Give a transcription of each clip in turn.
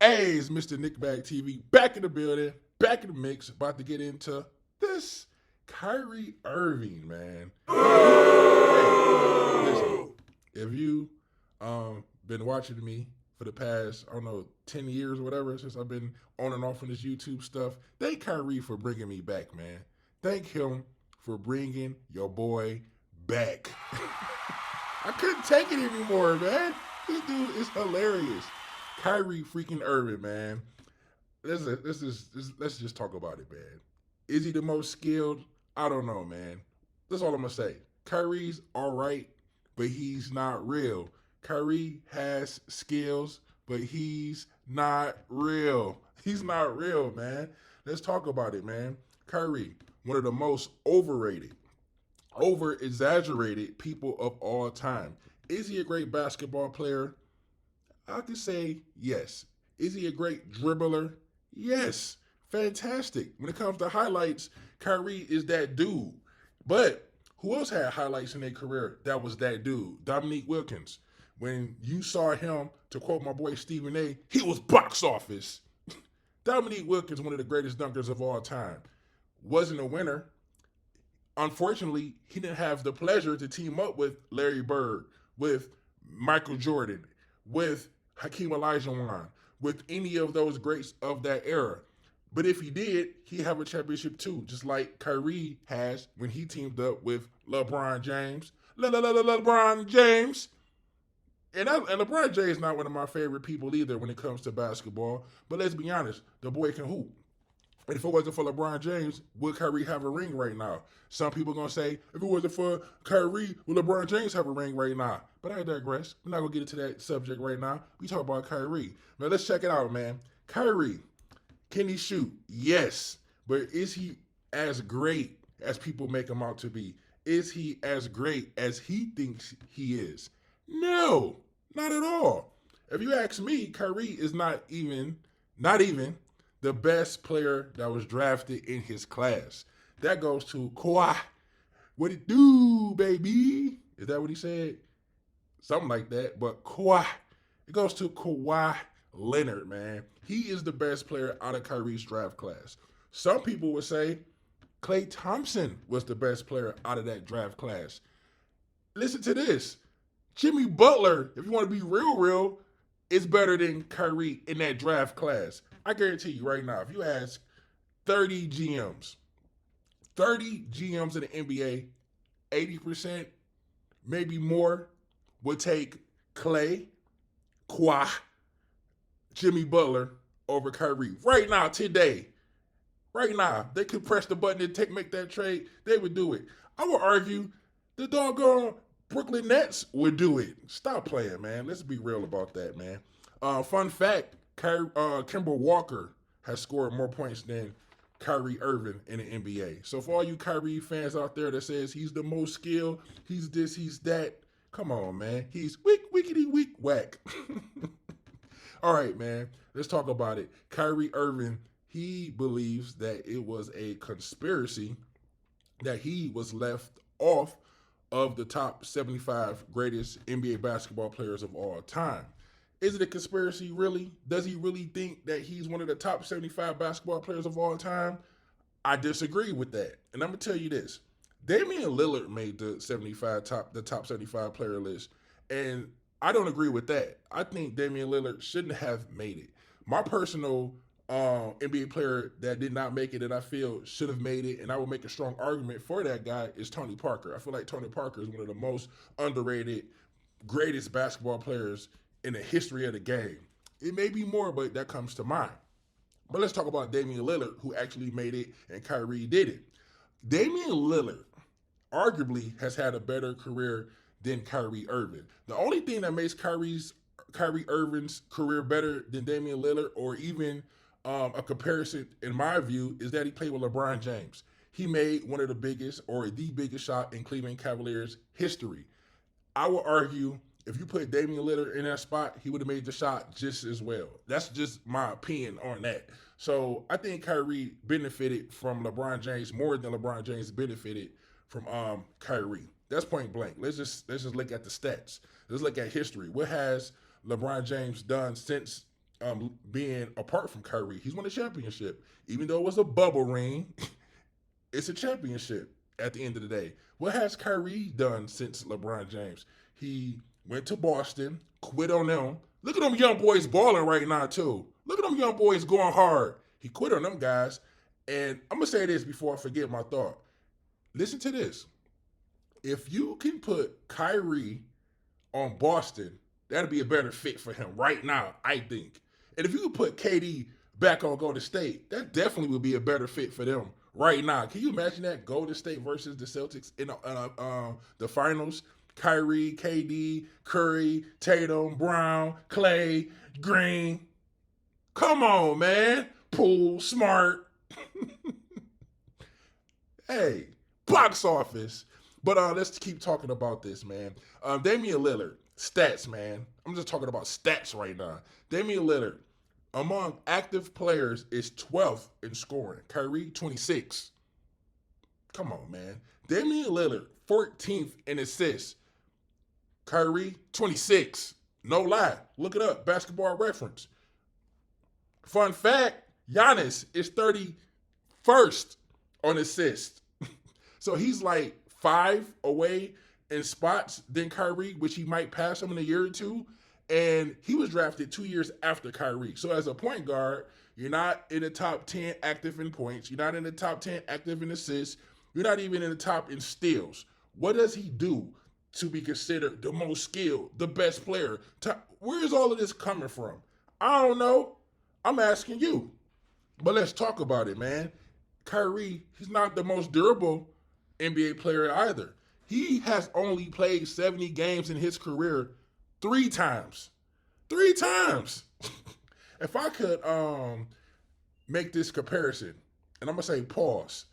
Hey, it's Mr. Nikbagtv back in the building, back in the mix, about to get into this Kyrie Irving, man. Hey, listen, if you been watching me for the past, I don't know, 10 years or whatever, since I've been on and off on this YouTube stuff, thank Kyrie for bringing me back, man. Thank him for bringing your boy back. I couldn't take it anymore, man. This dude is hilarious. Kyrie freaking Irving, man. Let's just talk about it, man. Is he the most skilled? I don't know, man. That's all I'm gonna say. Kyrie's all right, but he's not real. Kyrie has skills, but he's not real. He's not real, man. Let's talk about it, man. Kyrie, one of the most overrated, over exaggerated people of all time. Is he a great basketball player? I could say yes. Is he a great dribbler? Yes. Fantastic. When it comes to highlights, Kyrie is that dude. But who else had highlights in their career that was that dude? Dominique Wilkins. When you saw him, to quote my boy Stephen A., he was box office. Dominique Wilkins, one of the greatest dunkers of all time. Wasn't a winner. Unfortunately, he didn't have the pleasure to team up with Larry Bird, with Michael Jordan, with Hakeem Olajuwon, with any of those greats of that era. But if he did, he'd have a championship too, just like Kyrie has when he teamed up with LeBron James. LeBron James. And LeBron James is not one of my favorite people either when it comes to basketball. But let's be honest, the boy can hoop. And if it wasn't for LeBron James, would Kyrie have a ring right now? Some people are going to say, if it wasn't for Kyrie, would LeBron James have a ring right now? But I digress. I'm not going to get into that subject right now. We talk about Kyrie. Now, let's check it out, man. Kyrie, can he shoot? Yes. But is he as great as people make him out to be? Is he as great as he thinks he is? No, not at all. If you ask me, Kyrie is not even the best player that was drafted in his class. That goes to Kawhi. What it do, baby? Is that what he said? Something like that. But Kawhi. It goes to Kawhi Leonard, man. He is the best player out of Kyrie's draft class. Some people would say Klay Thompson was the best player out of that draft class. Listen to this. Jimmy Butler, if you want to be real, is better than Kyrie in that draft class. I guarantee you right now, if you ask 30 GMs in the NBA, 80%, maybe more, would take Klay, Kawhi, Jimmy Butler over Kyrie. Right now, today. Right now. They could press the button and make that trade. They would do it. I would argue the doggone Brooklyn Nets would do it. Stop playing, man. Let's be real about that, man. Fun fact, Kemba Walker has scored more points than Kyrie Irving in the NBA. So for all you Kyrie fans out there that says he's the most skilled, he's this, he's that, come on, man. He's wickety weak whack. All right, man. Let's talk about it. Kyrie Irving, he believes that it was a conspiracy that he was left off of the top 75 greatest NBA basketball players of all time. Is it a conspiracy, really? Does he really think that he's one of the top 75 basketball players of all time? I disagree with that. And I'm going to tell you this. Damian Lillard made the top 75 player list. And I don't agree with that. I think Damian Lillard shouldn't have made it. My personal NBA player that did not make it that I feel should have made it, and I will make a strong argument for that guy, is Tony Parker. I feel like Tony Parker is one of the most underrated, greatest basketball players in the history of the game. It may be more, but that comes to mind. But let's talk about Damian Lillard, who actually made it, and Kyrie did it. Damian Lillard arguably has had a better career than Kyrie Irving. The only thing that makes Kyrie Irving's career better than Damian Lillard, or even a comparison, in my view, is that he played with LeBron James. He made one of the biggest, or the biggest shot in Cleveland Cavaliers history. I would argue if you put Damian Lillard in that spot, he would have made the shot just as well. That's just my opinion on that. So I think Kyrie benefited from LeBron James more than LeBron James benefited from Kyrie. That's point blank. Let's just look at the stats. Let's look at history. What has LeBron James done since being apart from Kyrie. He's won a championship. Even though it was a bubble ring, it's a championship at the end of the day. What has Kyrie done since LeBron James? He went to Boston, quit on them. Look at them young boys balling right now, too. Look at them young boys going hard. He quit on them guys. And I'm going to say this before I forget my thought. Listen to this. If you can put Kyrie on Boston, that'd be a better fit for him right now, I think. And if you could put KD back on Golden State, that definitely would be a better fit for them right now. Can you imagine that? Golden State versus the Celtics in the finals? Kyrie, KD, Curry, Tatum, Brown, Clay, Green. Come on, man. Poole, Smart. Hey, box office. But let's keep talking about this, man. Damian Lillard, stats, man. I'm just talking about stats right now. Damian Lillard, among active players, is 12th in scoring. Kyrie, 26. Come on, man. Damian Lillard, 14th in assists. Kyrie, 26. No lie. Look it up. Basketball Reference. Fun fact, Giannis is 31st on assists. So he's like 5 away in spots than Kyrie, which he might pass him in a year or two. And he was drafted 2 years after Kyrie. So as a point guard, you're not in the top 10 active in points. You're not in the top 10 active in assists. You're not even in the top in steals. What does he do to be considered the most skilled, the best player? Where is all of this coming from? I don't know. I'm asking you. But let's talk about it, man. Kyrie, he's not the most durable NBA player either. He has only played 70 games in his career 3 times. 3 times. If I could make this comparison, and I'm going to say pause.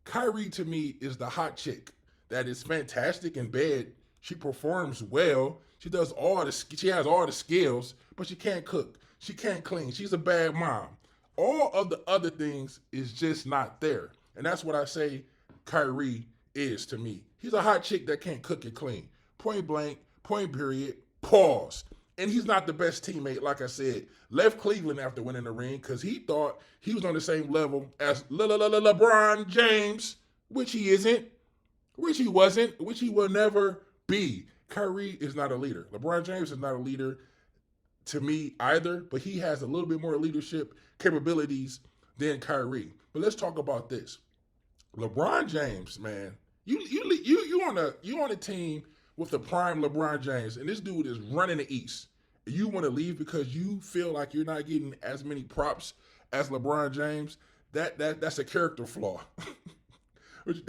Kyrie to me is the hot chick that is fantastic in bed. She performs well. She has all the skills, but she can't cook. She can't clean. She's a bad mom. All of the other things is just not there. And that's what I say Kyrie is to me. He's a hot chick that can't cook and clean. Point blank, point period, pause. And he's not the best teammate, like I said. Left Cleveland after winning the ring because he thought he was on the same level as LeBron James, which he isn't, which he wasn't, which he will never be. Kyrie is not a leader. LeBron James is not a leader to me either, but he has a little bit more leadership capabilities than Kyrie. But let's talk about this. LeBron James, man, you on a team with the prime LeBron James, and this dude is running the East. You want to leave because you feel like you're not getting as many props as LeBron James. That's a character flaw.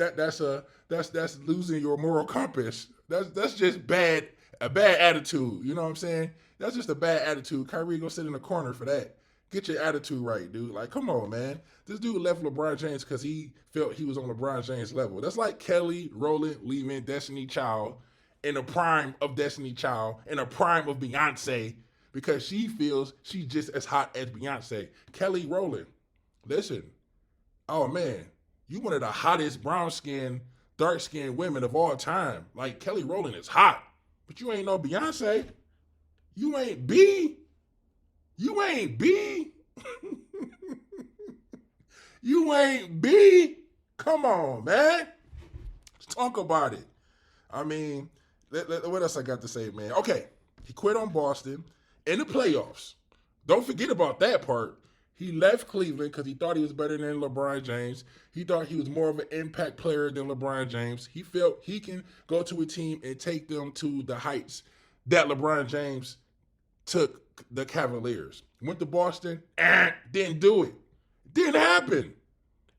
that's losing your moral compass. That's just a bad attitude. You know what I'm saying? That's just a bad attitude. Kyrie gonna sit in the corner for that. Get your attitude right, dude. Like, come on, man. This dude left LeBron James because he felt he was on LeBron James' level. That's like Kelly Rowland leaving Destiny Child in the prime of Destiny Child, in the prime of Beyonce, because she feels she's just as hot as Beyonce. Kelly Rowland, listen, oh man, you one of the hottest brown-skinned, dark-skinned women of all time. Like, Kelly Rowland is hot, but you ain't no Beyonce. You ain't B. You ain't B. You ain't B. Come on, man. Let's talk about it. I mean, what else I got to say, man? Okay, he quit on Boston in the playoffs. Don't forget about that part. He left Cleveland because he thought he was better than LeBron James. He thought he was more of an impact player than LeBron James. He felt he can go to a team and take them to the heights that LeBron James took the Cavaliers. Went to Boston, didn't do it. Didn't happen.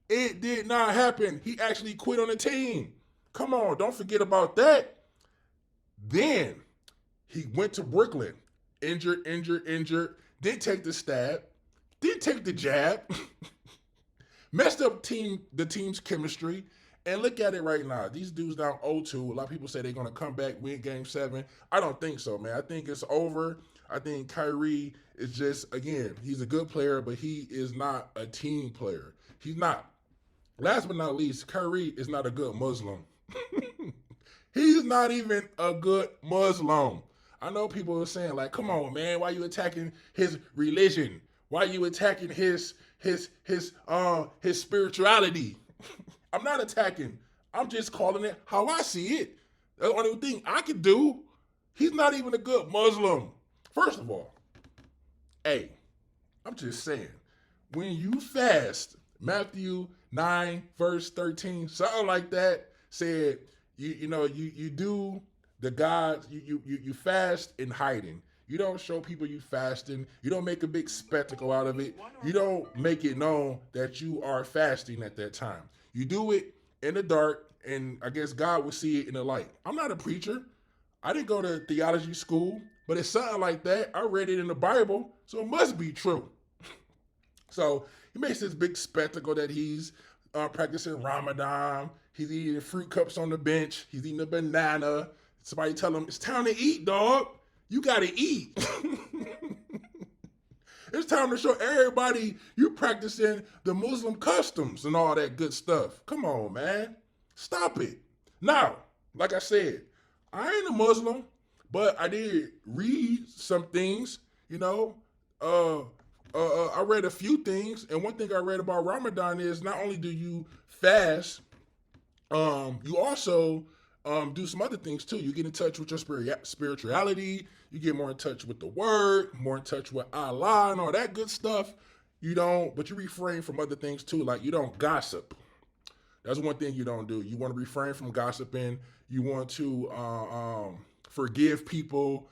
It did not happen. He actually quit on the team. Come on, don't forget about that. Then he went to Brooklyn. Injured. Didn't take the stab. Didn't take the jab. Messed up the team's chemistry. And look at it right now. These dudes down 0-2. A lot of people say they're going to come back, win Game 7. I don't think so, man. I think it's over. I think Kyrie is just, again, he's a good player, but he is not a team player. He's not. Last but not least, Kyrie is not a good Muslim. He's not even a good Muslim. I know people are saying like, come on, man, why you attacking his religion? Why you attacking his spirituality? I'm not attacking. I'm just calling it how I see it. That's the only thing I can do. He's not even a good Muslim. First of all, hey, I'm just saying, when you fast, Matthew 9, verse 13, something like that, said, you do the gods, you fast in hiding. You don't show people you fasting. You don't make a big spectacle out of it. You don't make it known that you are fasting at that time. You do it in the dark, and I guess God will see it in the light. I'm not a preacher. I didn't go to theology school, but it's something like that. I read it in the Bible, so it must be true. So he makes this big spectacle that he's practicing Ramadan. He's eating fruit cups on the bench. He's eating a banana. Somebody tell him, it's time to eat, dog. You got to eat. It's time to show everybody you practicing the Muslim customs and all that good stuff. Come on, man. Stop it. Now, like I said, I ain't a Muslim, but I did read some things, I read a few things, and one thing I read about Ramadan is not only do you fast, you also do some other things too. You get in touch with your spirituality. You get more in touch with the word, more in touch with Allah and all that good stuff. But you refrain from other things too. Like you don't gossip. That's one thing you don't do. You want to refrain from gossiping. You want to forgive people.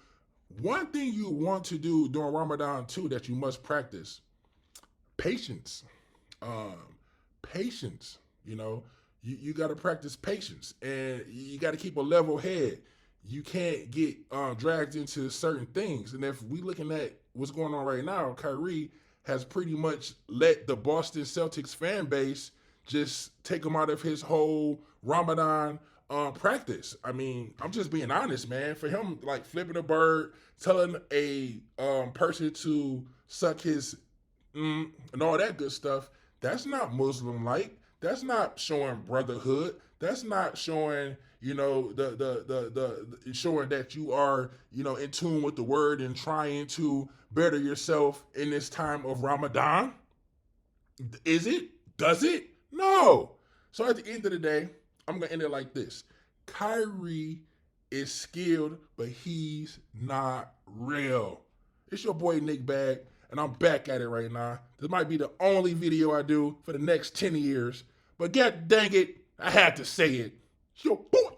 One thing you want to do during Ramadan too that you must practice: patience. Patience. You got to practice patience, and you got to keep a level head. You can't get dragged into certain things. And if we looking at what's going on right now, Kyrie has pretty much let the Boston Celtics fan base just take him out of his whole Ramadan practice. I mean, I'm just being honest, man. For him, like flipping a bird, telling a person to suck his and all that good stuff, that's not Muslim-like. That's not showing brotherhood. That's not showing, the showing that you are, in tune with the word and trying to better yourself in this time of Ramadan. Is it? Does it? No. So at the end of the day, I'm going to end it like this. Kyrie is skilled, but he's not real. It's your boy Nikbagtv, and I'm back at it right now. This might be the only video I do for the next 10 years. But god dang it, I had to say it. It's your boy.